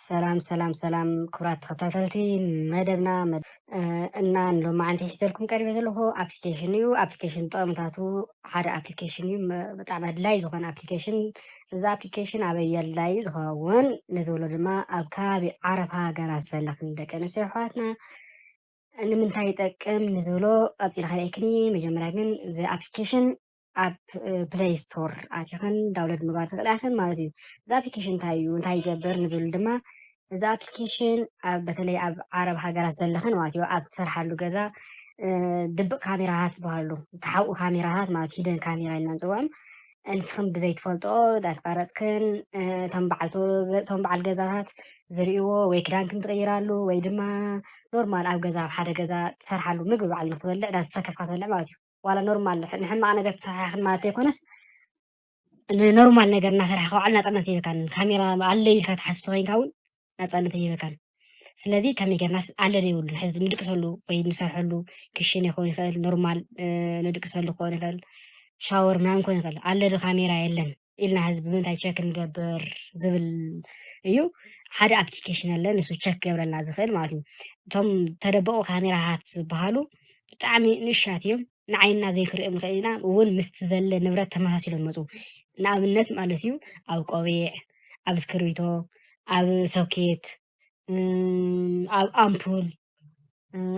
ሰላም ሰላም ሰላም ክቡራት ተኸታተልቲ መደብና እና ሎማዓንቲ ሒዘልኩም ቀሪበ ዘለኹ ኣፕሊኬሽን እዩ። ኣፕሊኬሽን ጥቕምታቱ ሓደ ኣፕሊኬሽን እዩ። ብጣዕሚ ኣድላይ ዝኾነ ኣፕሊኬሽን። እዚ ኣፕሊኬሽን ኣበይ ኣድላይ ዝኸውን ንዝብሎ ድማ ኣብ ከባቢ ዓረብ ሃገራት ዘለኽን ደቂ ኣንስትዮ ኣሕዋትና ንምንታይ ይጠቅም ንዝብሎ ቀፂለ ከልአይክኒ። መጀመርያ ግን እዚ ኣፕሊኬሽን ኣብ ፕሌይ ስቶር ኣትይኽን ዳውንሎድ ምግባር ትኽእል ኢኽን ማለት እዩ። እዚ ኣፕሊኬሽን እንታይ እዩ እንታይ ይገብር ንዝብል ድማ እዚ ኣፕሊኬሽን በተለይ ኣብ ዓረብ ሃገራት ዘለኽን ማለት እዩ ኣብ ትሰርሓሉ ገዛ ድብቕ ካሜራታት ዝበሃሉ ዝተሓብኡ ካሜራታት ማለት ሂደን ካሜራ ኢልና ንፅውዖም ንስኽን ብዘይትፈልጦ ዳተቃረፅክን እቶም በዓል ገዛታት ዝርእይዎ ወይ ክዳንክን ትቕይራሉ ወይ ድማ ኖርማል ኣብ ገዛ ኣብ ሓደ ገዛ ትሰርሓሉ ምግቢ በዓል ንክትበልዕ ዳተሰከፍካ ትበልዕ ማለት እዩ። ዋላ ኖርማል ንሕማቕ ነገር ተሰርሓኽን ማለት ዘይኮነስ ንኖርማል ነገር እናሰርሕኻ በዓል ናፃነት ይበካን። ካሜራ ኣለይ ኢልካ ትሓስብ ኮይንካ እውን ናፃነት ይበካን። ስለዚ ከመይ ጌርናስ ኣለለ ይብሉን ሕዚ ንድቅሰሉ ወይ ንሰርሐሉ ክሽነ ይኸውን ይኽእል ኖርማል ንድቅሰሉ ክኸውን ይኽእል ሻወር ምናምን ክኸውን ይኽእል ኣለዶ ካሜራ የለን ኢልና ሕዚ ብምንታይ ቸክ ንገብር ዝብል እዩ። ሓደ ኣፕሊኬሽን ኣለ ንሱ ቸክ ገብረልና ዝኽእል ማለት እዩ። እቶም ተደበቑ ካሜራታት ዝበሃሉ ብጣዕሚ ንእሻት እዮም። ንዓይንና ዘይክሪኦም ንኽእል ኢና እውን ምስቲ ዘለ ንብረት ተመሳሲሎም መፁ። ንኣብነት ማለት እዩ ኣብ ቆቢዕ፣ ኣብ እስክርቢቶ፣ ኣብ ሶኬት፣ ኣብ ኣምፑል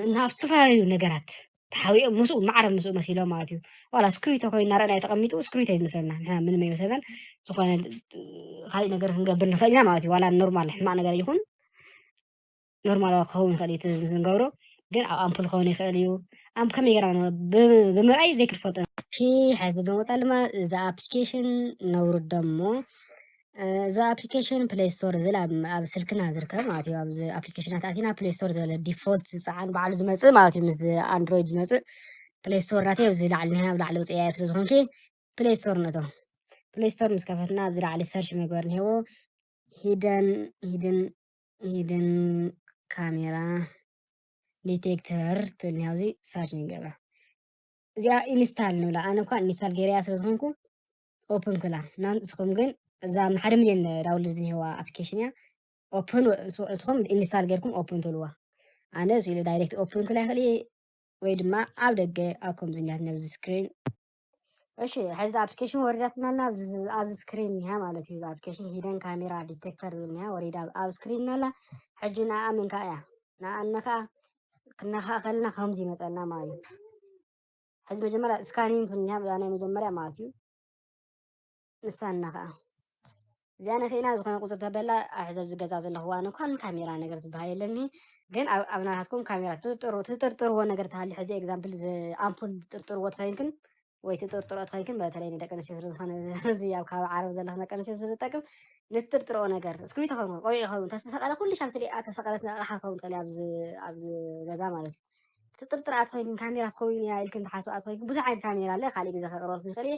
እና ኣብ ዝተፈላለዩ ነገራት ተሓቢኦም ምስኡ ማዕረብ ምስኡ መሲሎም ማለት እዩ። ዋላ እስክርቢቶ ኮይኑ እናረኣናዮ ተቐሚጡ እስክርቢቶ ይመስለና ንሕና ምንም ኣይመስለናን። ዝኾነ ካሊእ ነገር ክንገብር ንኽእል ኢና ማለት እዩ። ዋላ ኖርማል ሕማቕ ነገር ይኹን ኖርማል ክኸውን ይኽእል እዩ እቲ ንገብሮ ግን ኣብ ኣምፑል ክኸውን ይኽእል እዩ። ከመይ ጌርና ብምርኣይ ዘይክንፈልጦ ሕዚ ብምቕፃል ድማ እዚ ኣፕሊኬሽን ነውርዶ እሞ እዚ ኣፕሊኬሽን ፕሌይ ስቶር ዝብል ኣብ ስልክና ዝርከብ ማለት እዩ። ኣብዚ ኣፕሊኬሽናት ኣቲና ፕሌይ ስቶር ዝበለ ዲፎልት ዝፀዓን በዓሉ ዝመፅእ ማለት እዩ ምስ ኣንድሮይድ ዝመፅእ ፕሌይ ስቶር ናተይ ኣብዚ ላዕሊ ኒሃ ኣብ ላዕሊ ውፅአያ ስለ ዝኾንኪ ፕሌይ ስቶር ነቶ ፕሌይ ስቶር ምስ ከፈትና ኣብዚ ላዕሊ ሰርች ምግባር እኒሄዎ ሂድን ካሜራ ዲቴክተር ትብል እኒሃ ኣብዚ ሰርች ንገብራ እዚኣ ኢንስታል ንብላ ኣነ እኳ ኢንስታል ገይረያ ስለ ዝኾንኩ ኦፕን ክላ ንስኹም ግን እዛ 1,000,000 ዳውንሎድ ዝኒሄዋ ኣፕሊኬሽን እያ ኦፕን እስኹም ኢንስታል ጌርኩም ኦፕን ትብልዋ። ኣነ እዚ ኢሉ ዳይሬክት ኦፕን ክላ ይኽእል ወይ ድማ ኣብ ደገ ኣብ ከምዚ እኒሃት ነብዚ ስክሪን እሺ ሕዚ ኣፕሊኬሽን ወሪዳትና ኣላ ኣብዚ ስክሪን እኒሃ ማለት እዩ። እዚ ኣፕሊኬሽን ሂደን ካሜራ ዲቴክተር ዝብል እኒሃ ወሪዳ ኣብ ስክሪን ኣላ። ሕጂ ንኣምን ከዓ እያ ንኣነ ከዓ ክነኻእ ከለና ከምዚ ይመፀልና ማለት እዩ። ሕዚ መጀመርያ ስካኒንግ እኒሃ ናይ መጀመርያ ማለት እዩ። ንሳና ከዓ እዚኣ ነኺእና ዝኾነ ቁፅሪ ተበላ ሕዚ ኣብዚ ገዛ ዘለኽዋ ኣነ እንኳን ካሜራ ነገር ዝበሃል የለኒ ግን ኣብ ናታትኩም ካሜራ ትጥርጥርዎ ነገር ተሃልዩ ሕዚ ኤግዛምፕል ኣምፑል ትጥርጥርዎ ትኮይንክን ወይ ትጥርጥሮ ትኮይንክን በተለይ ንደቂ ኣንስትዮ ስለዝኾነ እዚ ኣብ ከባቢ ዓረብ ዘለኽ ደቂ ኣንስትዮ ስለዝጠቅም ንትጥርጥርኦ ነገር እስክሪብቶ ይኸውን ቆቢዕ ይኸውን ተስተሰቐለ ኩሉ ሻብ ትሪኣ ተሰቐለት ኣቕሓ ክትኸውን ትኽእል ኣብዚ ገዛ ማለት እዩ። ትጥርጥር ኣትኮይንክን ካሜራ ትኸውን እያ ኢልክን ተሓስብ ኣትኮይንክን ብዙሕ ዓይነት ካሜራ ኣለ ካሊእ ግዜ ከቕርበልኩም ይኽእል እየ።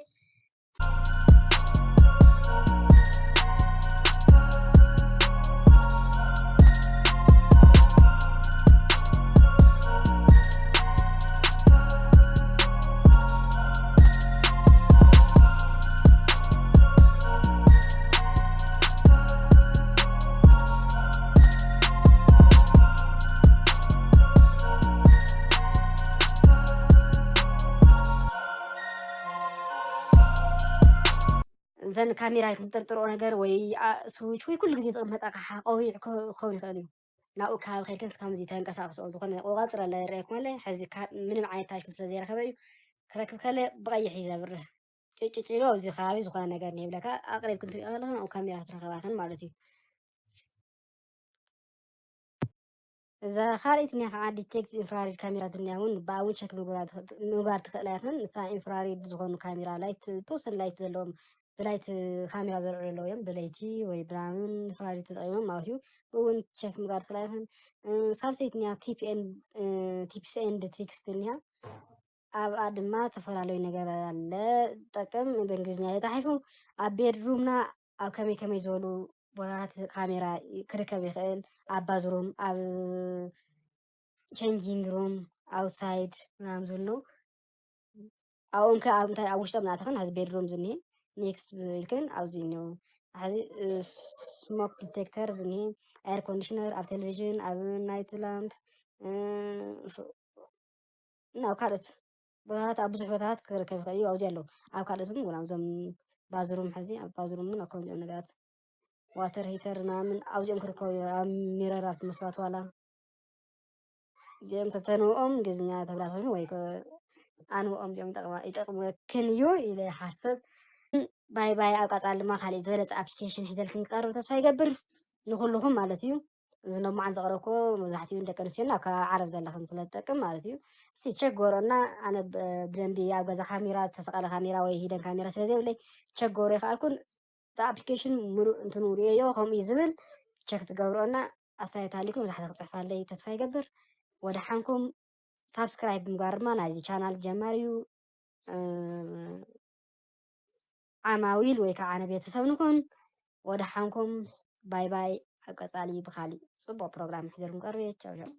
ዘን ካሜራ ክንጥርጥርኦ ነገር ወይ ስዊች ወይ ኩሉ ግዜ ዝቕመጥ ኣቕሓ ቆቢዕ ክኸውን ይኽእል እዩ። ናብኡ ከባቢ ከይድክን ከምዚ ተንቀሳቕስኦ ዝኾነ ቆፃፅር ኣለ ይርአየኩም ኣለ ሕዚ ምንም ዓይነት ታሽሙ ስለዘይረኸበ እዩ ክረክብ ከለ ብቐይሕ እዩ ዘብርህ ጭጭጭ ኢሉ ኣብዚ ከባቢ ዝኾነ ነገር እኒሄ ኣቕሪብክን ትሪኦ ከለኹን ኣብኡ ካሜራ ትረኸባኽን ማለት እዩ። እዛ ካልእት እኒኣ ከዓ ዲቴክት ኢንፍራሬድ ካሜራ ዝኒኣ እውን ብኣውን ቸክ ምግባር ትኽእል ኣይኽን ንሳ ኢንፍራሬድ ዝኾኑ ካሜራ ላይት ተወሰነ ላይት ዘለዎም ብላይት ካሜራ ዘልዕሉ ኣለዉ እዮም ብለይቲ ወይ ብናምን ኢንፍራሬድ ተጠቒሞም ማለት እዩ ብእውን ቸክ ምግባር ትኽእል ኣይኽን። ሳልሰይቲ እኒኣ ቲፕስ ኤንድ ትሪክስ እኒኣ ኣብኣ ድማ ዝተፈላለዩ ነገር ኣለ ዝጠቅም ብእንግሊዝኛ ተፃሒፉ ኣብ ቤድሩምና ኣብ ከመይ ከመይ ዝበሉ ቦታታት ካሜራ ክርከብ ይኽእል ኣብ ባዝሩም ኣብ ቼንጂንግ ሩም ኣውትሳይድ ምናምን ዝብሉ ኣብኦም ከ ኣብ ውሽጦም ንኣተኽን ሕዚ ቤድሩም ዝኒሄ ኔክስት ኢልክን ኣብዚ እኒኦ ሕዚ ስሞክ ዲቴክተር ዝኒሄ ኤር ኮንዲሽነር ኣብ ቴሌቭዥን ኣብ ናይት ላምፕ ናብ ካልኦት ቦታታት ኣብ ብዙሕ ቦታታት ክርከብ ይኽእል እዩ ኣብኡ ኣለዉ ኣብ ካልኦት እውን ኣብዞም ባዝሩም ሕዚ ኣብ ባዝሩም እውን ኣብ ከምዚኦም ነገራት ዋተር ሂተር ምናምን ኣብዚኦም ክርከቡ ኣብ ሚረራት መስዋት ዋላ እዚኦም ተተንብኦም እንግሊዝኛ ተብላ ኮይኑ ወይ ኣንብኦም እዚኦም ይጠቕሙክን እዩ ኢለ ይሓስብ باي باي أوقات على ما خالي زولت أبليكيشن حزل كن قرب تصفي قبر نخلهم مالتيو زنو ما عن زغركو مزحتيو ندك نسينا كعرب زل خن سلتكم مالتيو استي تشجورنا أنا بلندي أو جزا كاميرا تسقى كاميرا وهي هيدن كاميرا سيدي ولا تشجوري خالكون تا أبليكيشن مرو انتنوري يو خم يزبل تشك تجورنا أسايت عليكم لحد تصفى علي تصفي قبر ودحنكم سبسكرايب مقارما نازي channel جماريو عماويل ويكعنا بيتسب نكون ودحنكم باي باي أقصالي بخالي صبوا بروجرام حزركم قرية تشاو